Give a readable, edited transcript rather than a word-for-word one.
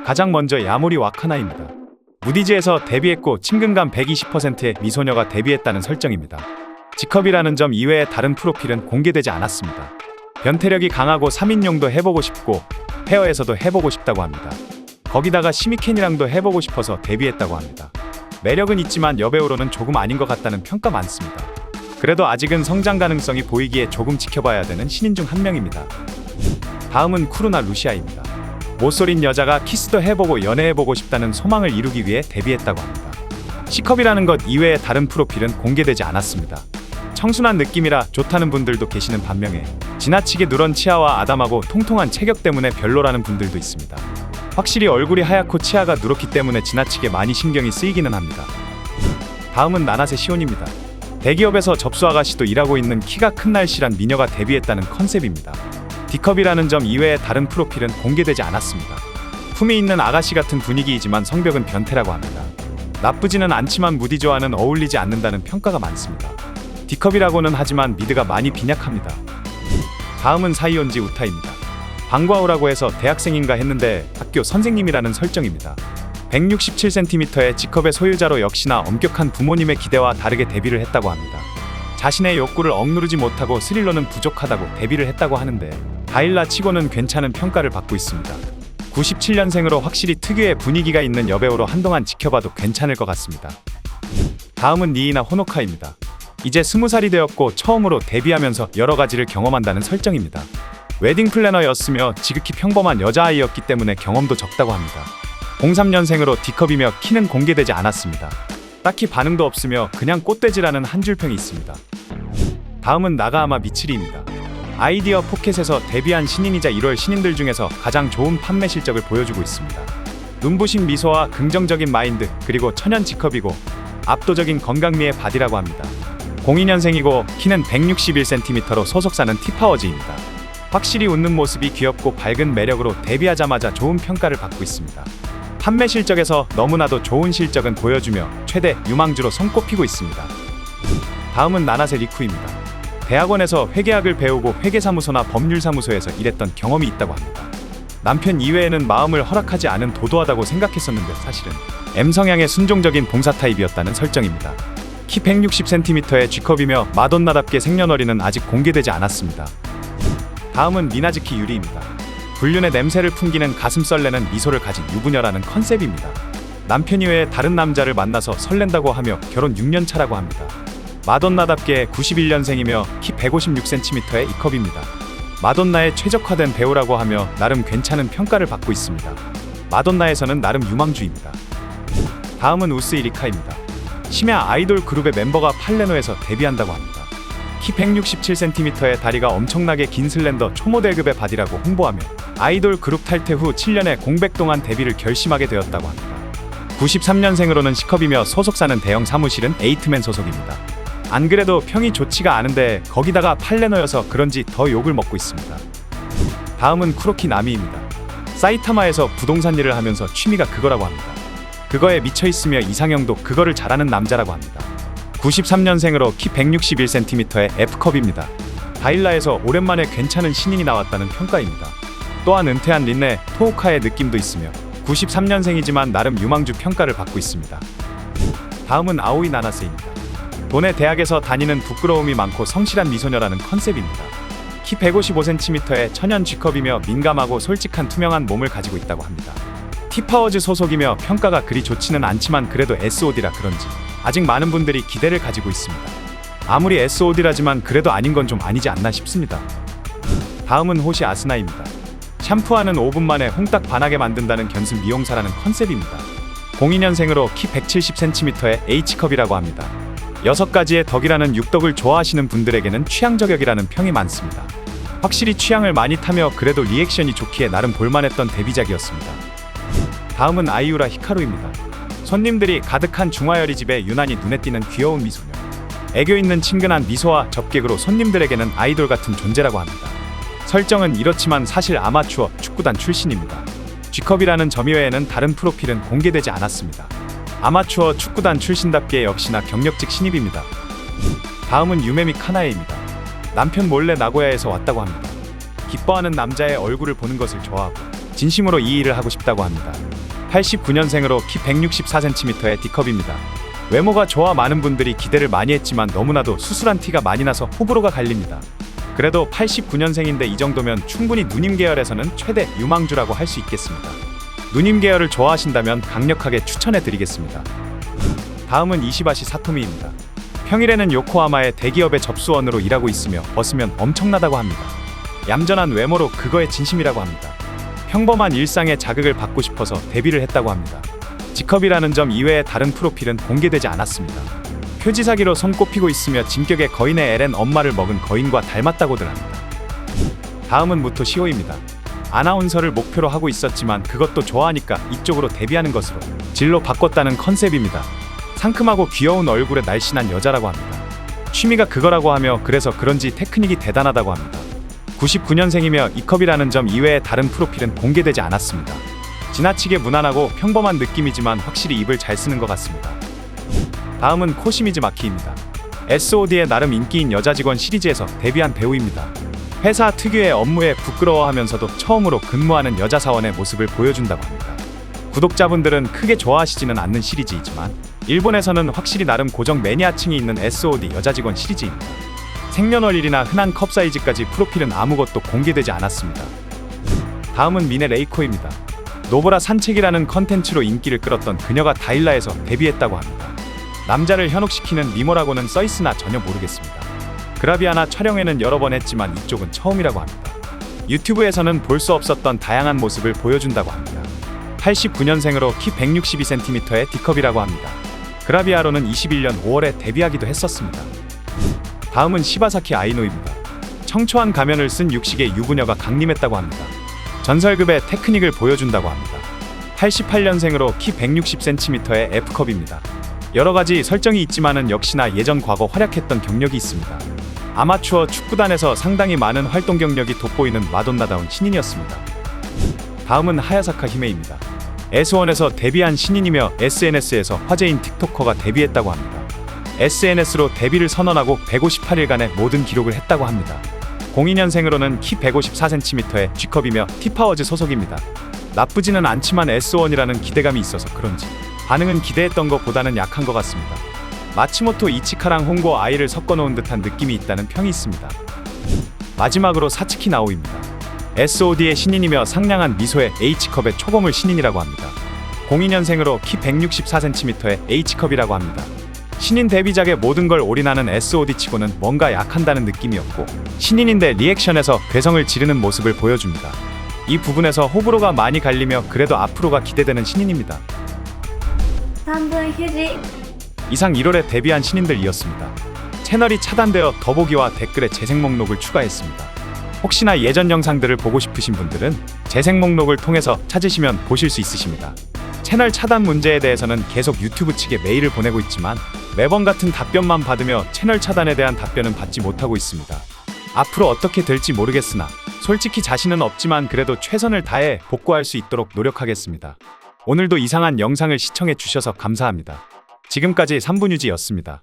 가장 먼저 야모리 와카나입니다. 무디즈에서 데뷔했고 친근감 120%의 미소녀가 데뷔했다는 설정입니다. G컵이라는 점 이외의 다른 프로필은 공개되지 않았습니다. 변태력이 강하고 3인용도 해보고 싶고 페어에서도 해보고 싶다고 합니다. 거기다가 시미켄이랑도 해보고 싶어서 데뷔했다고 합니다. 매력은 있지만 여배우로는 조금 아닌 것 같다는 평가 많습니다. 그래도 아직은 성장 가능성이 보이기에 조금 지켜봐야 되는 신인 중 한 명입니다. 다음은 쿠루나 루시아입니다. 못소린 여자가 키스도 해보고 연애해보고 싶다는 소망을 이루기 위해 데뷔했다고 합니다. C컵이라는 것 이외의 다른 프로필은 공개되지 않았습니다. 청순한 느낌이라 좋다는 분들도 계시는 반면에 지나치게 누런 치아와 아담하고 통통한 체격 때문에 별로라는 분들도 있습니다. 확실히 얼굴이 하얗고 치아가 누렇기 때문에 지나치게 많이 신경이 쓰이기는 합니다. 다음은 나나세 시온입니다. 대기업에서 접수 아가씨도 일하고 있는 키가 큰 날씬한 미녀가 데뷔했다는 컨셉입니다. D컵이라는 점 이외의 다른 프로필은 공개되지 않았습니다. 품이 있는 아가씨 같은 분위기이지만 성벽은 변태라고 합니다. 나쁘지는 않지만 무디즈와는 어울리지 않는다는 평가가 많습니다. D컵이라고는 하지만 미드가 많이 빈약합니다. 다음은 사이온지 우타입니다. 방과후라고 해서 대학생인가 했는데 학교 선생님이라는 설정입니다. 167cm의 G컵의 소유자로 역시나 엄격한 부모님의 기대와 다르게 데뷔를 했다고 합니다. 자신의 욕구를 억누르지 못하고 스릴러는 부족하다고 데뷔를 했다고 하는데 다일라 치고는 괜찮은 평가를 받고 있습니다. 97년생으로 확실히 특유의 분위기가 있는 여배우로 한동안 지켜봐도 괜찮을 것 같습니다. 다음은 니이나 호노카입니다. 이제 20살이 되었고 처음으로 데뷔하면서 여러 가지를 경험한다는 설정입니다. 웨딩 플래너였으며 지극히 평범한 여자아이였기 때문에 경험도 적다고 합니다. 03년생으로 D컵이며 키는 공개되지 않았습니다. 딱히 반응도 없으며 그냥 꽃돼지라는 한 줄평이 있습니다. 다음은 나가하마 미츠리입니다. 아이디어 포켓에서 데뷔한 신인이자 1월 신인들 중에서 가장 좋은 판매 실적을 보여주고 있습니다. 눈부신 미소와 긍정적인 마인드 그리고 천연 G컵이고 압도적인 건강미의 바디라고 합니다. 02년생이고 키는 161cm로 소속사는 T파워즈입니다. 확실히 웃는 모습이 귀엽고 밝은 매력으로 데뷔하자마자 좋은 평가를 받고 있습니다. 판매 실적에서 너무나도 좋은 실적은 보여주며 최대 유망주로 손꼽히고 있습니다. 다음은 나나세 리쿠입니다. 대학원에서 회계학을 배우고 회계사무소나 법률사무소에서 일했던 경험이 있다고 합니다. 남편 이외에는 마음을 허락하지 않은 도도하다고 생각했었는데 사실은 M성향의 순종적인 봉사 타입이었다는 설정입니다. 키 160cm의 G컵이며 마돈나답게 생년월일은 아직 공개되지 않았습니다. 다음은 미나즈키 유리입니다. 불륜의 냄새를 풍기는 가슴 썰레는 미소를 가진 유부녀라는 컨셉입니다. 남편 이외에 다른 남자를 만나서 설렌다고 하며 결혼 6년 차라고 합니다. 마돈나답게 91년생이며 키 156cm의 E컵입니다. 마돈나에 최적화된 배우라고 하며 나름 괜찮은 평가를 받고 있습니다. 마돈나에서는 나름 유망주입니다. 다음은 우스 이리카입니다. 심야 아이돌 그룹의 멤버가 팔레노에서 데뷔한다고 합니다. 키 167cm의 다리가 엄청나게 긴 슬렌더 초모델급의 바디라고 홍보하며 아이돌 그룹 탈퇴 후 7년의 공백 동안 데뷔를 결심하게 되었다고 합니다. 93년생으로는 C컵이며 소속사는 대형 사무실은 에이트맨 소속입니다. 안 그래도 평이 좋지가 않은데 거기다가 팔레노여서 그런지 더 욕을 먹고 있습니다. 다음은 쿠로키 나미입니다. 사이타마에서 부동산 일을 하면서 취미가 그거라고 합니다. 그거에 미쳐있으며 이상형도 그거를 잘하는 남자라고 합니다. 93년생으로 키 161cm의 F컵입니다. 다일라에서 오랜만에 괜찮은 신인이 나왔다는 평가입니다. 또한 은퇴한 린네, 토오카의 느낌도 있으며 93년생이지만 나름 유망주 평가를 받고 있습니다. 다음은 아오이 나나세입니다. 도내 대학에서 다니는 부끄러움이 많고 성실한 미소녀라는 컨셉입니다. 키 155cm의 천연 G컵이며 민감하고 솔직한 투명한 몸을 가지고 있다고 합니다. T파워즈 소속이며 평가가 그리 좋지는 않지만 그래도 SOD라 그런지 아직 많은 분들이 기대를 가지고 있습니다. 아무리 SOD라지만 그래도 아닌 건 좀 아니지 않나 싶습니다. 다음은 호시 아스나입니다. 샴푸하는 5분 만에 홍딱 반하게 만든다는 견습 미용사라는 컨셉입니다. 02년생으로 키 170cm의 H컵이라고 합니다. 6가지의 덕이라는 육덕을 좋아하시는 분들에게는 취향 저격이라는 평이 많습니다. 확실히 취향을 많이 타며 그래도 리액션이 좋기에 나름 볼만했던 데뷔작이었습니다. 다음은 아이유라 히카루입니다. 손님들이 가득한 중화요리 집에 유난히 눈에 띄는 귀여운 미소녀. 애교 있는 친근한 미소와 접객으로 손님들에게는 아이돌 같은 존재라고 합니다. 설정은 이렇지만 사실 아마추어 축구단 출신입니다. G컵이라는 점 이외에는 다른 프로필은 공개되지 않았습니다. 아마추어 축구단 출신답게 역시나 경력직 신입입니다. 다음은 유메미 카나에입니다. 남편 몰래 나고야에서 왔다고 합니다. 기뻐하는 남자의 얼굴을 보는 것을 좋아하고 진심으로 이 일을 하고 싶다고 합니다. 89년생으로 키 164cm의 D컵입니다. 외모가 좋아 많은 분들이 기대를 많이 했지만 너무나도 수술한 티가 많이 나서 호불호가 갈립니다. 그래도 89년생인데 이 정도면 충분히 누님 계열에서는 최대 유망주라고 할 수 있겠습니다. 누님 계열을 좋아하신다면 강력하게 추천해드리겠습니다. 다음은 이시바시 사토미입니다. 평일에는 요코하마의 대기업의 접수원으로 일하고 있으며 벗으면 엄청나다고 합니다. 얌전한 외모로 그거에 진심이라고 합니다. 평범한 일상에 자극을 받고 싶어서 데뷔를 했다고 합니다. G컵이라는 점 이외의 다른 프로필은 공개되지 않았습니다. 표지사기로 손꼽히고 있으며 진격의 거인의 엘렌 엄마를 먹은 거인과 닮았다고들 합니다. 다음은 무토 시오입니다. 아나운서를 목표로 하고 있었지만 그것도 좋아하니까 이쪽으로 데뷔하는 것으로 진로 바꿨다는 컨셉입니다. 상큼하고 귀여운 얼굴에 날씬한 여자라고 합니다. 취미가 그거라고 하며 그래서 그런지 테크닉이 대단하다고 합니다. 99년생이며 E컵이라는 점 이외의 다른 프로필은 공개되지 않았습니다. 지나치게 무난하고 평범한 느낌이지만 확실히 입을 잘 쓰는 것 같습니다. 다음은 코시미즈 마키입니다. SOD의 나름 인기인 여자 직원 시리즈에서 데뷔한 배우입니다. 회사 특유의 업무에 부끄러워하면서도 처음으로 근무하는 여자 사원의 모습을 보여준다고 합니다. 구독자분들은 크게 좋아하시지는 않는 시리즈이지만 일본에서는 확실히 나름 고정 매니아층이 있는 SOD 여자 직원 시리즈입니다. 생년월일이나 흔한 컵 사이즈까지 프로필은 아무것도 공개되지 않았습니다. 다음은 미네 레이코입니다. 노브라 산책이라는 컨텐츠로 인기를 끌었던 그녀가 다일라에서 데뷔했다고 합니다. 남자를 현혹시키는 미모라고는 써있으나 전혀 모르겠습니다. 그라비아나 촬영에는 여러 번 했지만 이쪽은 처음이라고 합니다. 유튜브에서는 볼 수 없었던 다양한 모습을 보여준다고 합니다. 89년생으로 키 162cm의 D컵이라고 합니다. 그라비아로는 21년 5월에 데뷔하기도 했었습니다. 다음은 시바사키 아이노입니다. 청초한 가면을 쓴 육식의 유부녀가 강림했다고 합니다. 전설급의 테크닉을 보여준다고 합니다. 88년생으로 키 160cm의 F컵입니다. 여러가지 설정이 있지만은 역시나 예전 과거 활약했던 경력이 있습니다. 아마추어 축구단에서 상당히 많은 활동 경력이 돋보이는 마돈나다운 신인이었습니다. 다음은 하야사카 히메입니다. S1에서 데뷔한 신인이며 SNS에서 화제인 틱토커가 데뷔했다고 합니다. SNS로 데뷔를 선언하고 158일간의 모든 기록을 했다고 합니다. 02년생으로는 키 154cm의 G컵이며 T파워즈 소속입니다. 나쁘지는 않지만 S1이라는 기대감이 있어서 그런지 반응은 기대했던 것보다는 약한 것 같습니다. 마치모토 이치카랑 홍고 아이를 섞어놓은 듯한 느낌이 있다는 평이 있습니다. 마지막으로 사츠키 나오입니다. SOD의 신인이며 상냥한 미소의 H컵의 초고물 신인이라고 합니다. 02년생으로 키 164cm의 H컵이라고 합니다. 신인 데뷔작의 모든 걸 올인하는 SOD 치고는 뭔가 약한다는 느낌이었고 신인인데 리액션에서 괴성을 지르는 모습을 보여줍니다. 이 부분에서 호불호가 많이 갈리며 그래도 앞으로가 기대되는 신인입니다. 3분 휴지. 이상 1월에 데뷔한 신인들이었습니다. 채널이 차단되어 더보기와 댓글에 재생 목록을 추가했습니다. 혹시나 예전 영상들을 보고 싶으신 분들은 재생 목록을 통해서 찾으시면 보실 수 있으십니다. 채널 차단 문제에 대해서는 계속 유튜브 측에 메일을 보내고 있지만 매번 같은 답변만 받으며 채널 차단에 대한 답변은 받지 못하고 있습니다. 앞으로 어떻게 될지 모르겠으나 솔직히 자신은 없지만 그래도 최선을 다해 복구할 수 있도록 노력하겠습니다. 오늘도 이상한 영상을 시청해 주셔서 감사합니다. 지금까지 3분유지였습니다.